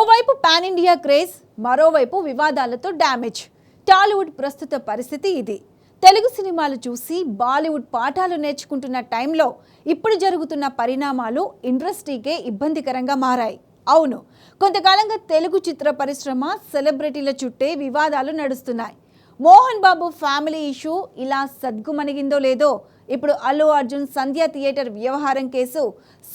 ఓవైపు pan India craze, మరోవైపు వివాదాలతో damage. Tollywood ప్రస్తుత పరిస్థితి ఇది. తెలుగు సినిమాలు చూసి బాలీవుడ్ పాఠాలు నేర్చుకుంటున్న టైంలో ఇప్పుడు జరుగుతున్న పరిణామాలు ఇండస్ట్రీకే ఇబ్బందికరంగా మారాయి. అవును, కొంతకాలంగా తెలుగు చిత్ర పరిశ్రమ సెలబ్రిటీల చుట్టే వివాదాలు నడుస్తున్నాయి. మోహన్ బాబు ఫ్యామిలీ ఇష్యూ ఇలా సద్గుమణిగిందో లేదో ఇప్పుడు అల్లు అర్జున్ సంధ్య థియేటర్ వ్యవహారం కేసు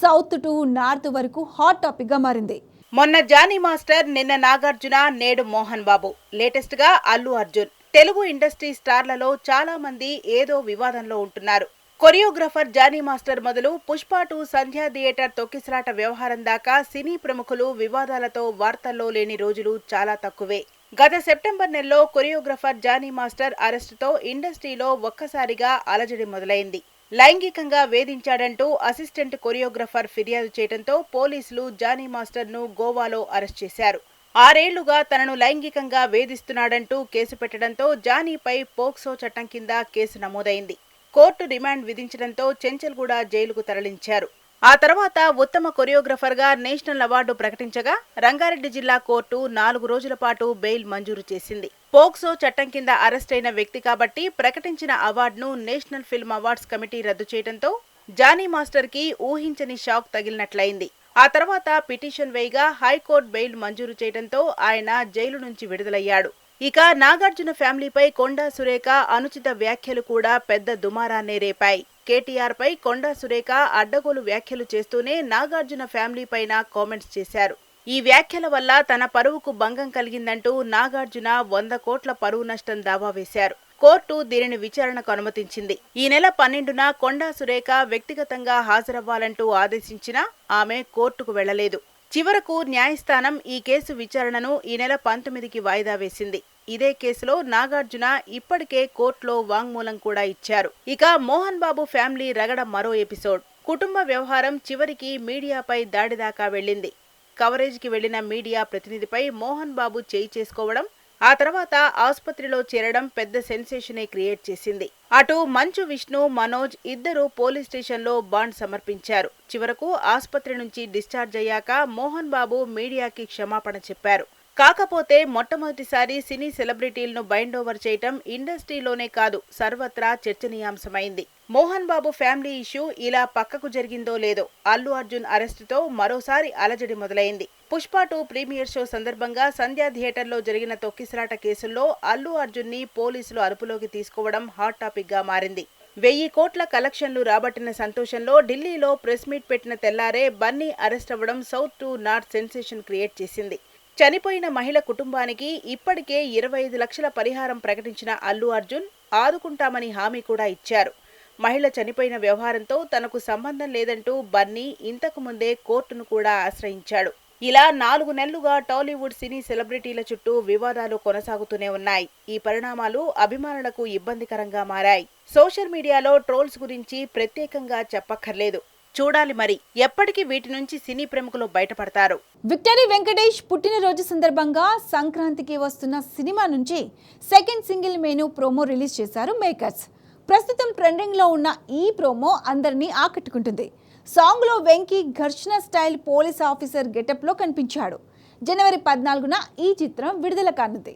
సౌత్ టు నార్త్ వరకు హాట్ టాపిక్ గా మారింది. మొన్న జానీ మాస్టర్, నిన్న నాగార్జున, నేడు మోహన్ బాబు, లేటెస్ట్ గా అల్లు అర్జున్. తెలుగు ఇండస్ట్రీ స్టార్లలో చాలా మంది ఏదో వివాదంలో ఉంటున్నారు. కొరియోగ్రాఫర్ జానీ మాస్టర్ మొదలు పుష్ప 2 సంధ్యా థియేటర్ తొక్కిసలాట వ్యవహారం దాకా సినీ ప్రముఖులు వివాదాలతో వార్తల్లో లేని రోజులు చాలా తక్కువే. గత సెప్టెంబర్ నెలలో కొరియోగ్రాఫర్ జానీ మాస్టర్ అరెస్టుతో ఇండస్ట్రీలో ఒక్కసారిగా అలజడి మొదలైంది. లైంగికంగా వేధించాడంటూ అసిస్టెంట్ కొరియోగ్రాఫర్ ఫిర్యాదు చేయడంతో పోలీసులు జానీ మాస్టర్ ను గోవాలో అరెస్ట్ చేశారు. 6 ఏళ్లుగా తనను లైంగికంగా వేధిస్తున్నాడంటూ కేసు పెట్టడంతో జానీపై పోక్సో చట్టం కింద కేసు నమోదైంది. కోర్టు రిమాండ్ విధించడంతో చెంచల్గూడ జైలుకు తరలించారు. ఆ తర్వాత ఉత్తమ కొరియోగ్రాఫర్ గా నేషనల్ అవార్డు ప్రకటించగా రంగారెడ్డి జిల్లా కోర్టు 4 రోజుల పాటు బెయిల్ మంజూరు చేసింది. పోక్సో చట్టం కింద అరెస్ట్ అయిన వ్యక్తి కాబట్టి ప్రకటించిన అవార్డును నేషనల్ ఫిల్మ్ అవార్డ్స్ కమిటీ రద్దు చేయడంతో జానీ మాస్టర్ కి ఊహించని షాక్ తగిలినట్లయింది. ఆ తర్వాత పిటిషన్ వేయగా హైకోర్టు బెయిల్ మంజూరు చేయడంతో ఆయన జైలు నుంచి విడుదలయ్యాడు. ఇక నాగార్జున ఫ్యామిలీపై కొండా సురేఖ అనుచిత వ్యాఖ్యలు కూడా పెద్ద దుమారాన్నే రేపాయి. కేటీఆర్ పై కొండా సురేఖ అడ్డగోలు వ్యాఖ్యలు చేస్తూనే నాగార్జున ఫ్యామిలీ పైన కామెంట్స్ చేశారు. ఈ వ్యాఖ్యల వల్ల తన పరువుకు భంగం కలిగిందంటూ నాగార్జున 100 కోట్ల పరువు నష్టం దావా వేశారు. కోర్టు దీనిని విచారణకు అనుమతించింది. ఈ నెల 12న కొండా సురేఖ వ్యక్తిగతంగా హాజరవ్వాలంటూ ఆదేశించినా ఆమె కోర్టుకు వెళ్లలేదు. చివరకు న్యాయస్థానం ఈ కేసు విచారణను ఈ నెల 19కి వాయిదా వేసింది. ఇదే కేసులో నాగార్జున ఇప్పటికే కోర్టులో వాంగ్మూలం కూడా ఇచ్చారు. ఇక మోహన్ బాబు ఫ్యామిలీ రగడ మరో ఎపిసోడ్. కుటుంబ వ్యవహారం చివరికి మీడియాపై దాడి దాకా వెళ్లింది. కవరేజ్కి వెళ్లిన మీడియా ప్రతినిధిపై మోహన్ బాబు చేయి చేసుకోవడం, ఆ తర్వాత ఆసుపత్రిలో చేరడం పెద్ద సెన్సేషనే క్రియేట్ చేసింది. అటు మంచు విష్ణు, మనోజ్ ఇద్దరు పోలీస్ స్టేషన్లో బాండ్ సమర్పించారు. చివరకు ఆసుపత్రి నుంచి డిశ్చార్జ్ అయ్యాక మోహన్ బాబు మీడియాకి క్షమాపణ చెప్పారు. కాకపోతే మొట్టమొదటిసారి సినీ సెలబ్రిటీలను బైండ్ ఓవర్ చేయటం ఇండస్ట్రీలోనే కాదు సర్వత్రా చర్చనీయాంశమైంది. మోహన్ బాబు ఫ్యామిలీ ఇష్యూ ఇలా పక్కకు జరిగిందో లేదో అల్లు అర్జున్ అరెస్టుతో మరోసారి అలజడి మొదలైంది. పుష్ప 2 ప్రీమియర్ షో సందర్భంగా సంధ్యా థియేటర్లో జరిగిన తొక్కిసలాట కేసుల్లో అల్లు అర్జున్ ని పోలీసులు అదుపులోకి తీసుకోవడం హాట్ టాపిక్ గా మారింది. 1000 కోట్ల కలెక్షన్లు రాబట్టిన సంతోషంలో ఢిల్లీలో ప్రెస్ మీట్ పెట్టిన తెల్లారే బన్నీ అరెస్ట్ అవ్వడం south to north sensation create చేసింది. చనిపోయిన మహిళ కుటుంబానికి ఇప్పటికే 25 లక్షల పరిహారం ప్రకటించిన అల్లు అర్జున్ ఆదుకుంటామని హామీ కూడా ఇచ్చారు. మహిళ చనిపోయిన వ్యవహారంతో తనకు సంబంధం లేదంటూ బన్నీ ఇంతకు ముందే కోర్టును కూడా ఆశ్రయించాడు. ఇలా 4 నెలలుగా టాలీవుడ్ సినీ సెలబ్రిటీల చుట్టూ వివాదాలు కొనసాగుతూనే ఉన్నాయి. ఈ పరిణామాలు అభిమానులకు ఇబ్బందికరంగా మారాయి. సోషల్ మీడియాలో ట్రోల్స్ గురించి ప్రత్యేకంగా చెప్పక్కర్లేదు. చూడాలి మరి ఎప్పటికీ వీటి నుంచి సినీ ప్రముఖులు బయటపడతారు. విక్టరీ వెంకటేష్ పుట్టినరోజు సందర్భంగా సంక్రాంతికి వస్తున్న సినిమా నుంచి second single menu promo release చేశారు మేకర్స్. ప్రస్తుతం ట్రెండింగ్ లో ఉన్న ఈ ప్రోమో అందరినీ ఆకట్టుకుంటుంది. సాంగ్ లో వెంకీ ఘర్షణ స్టైల్ పోలీస్ ఆఫీసర్ గెటప్ లో కనిపించాడు. జనవరి 14న ఈ చిత్రం విడుదల కానుంది.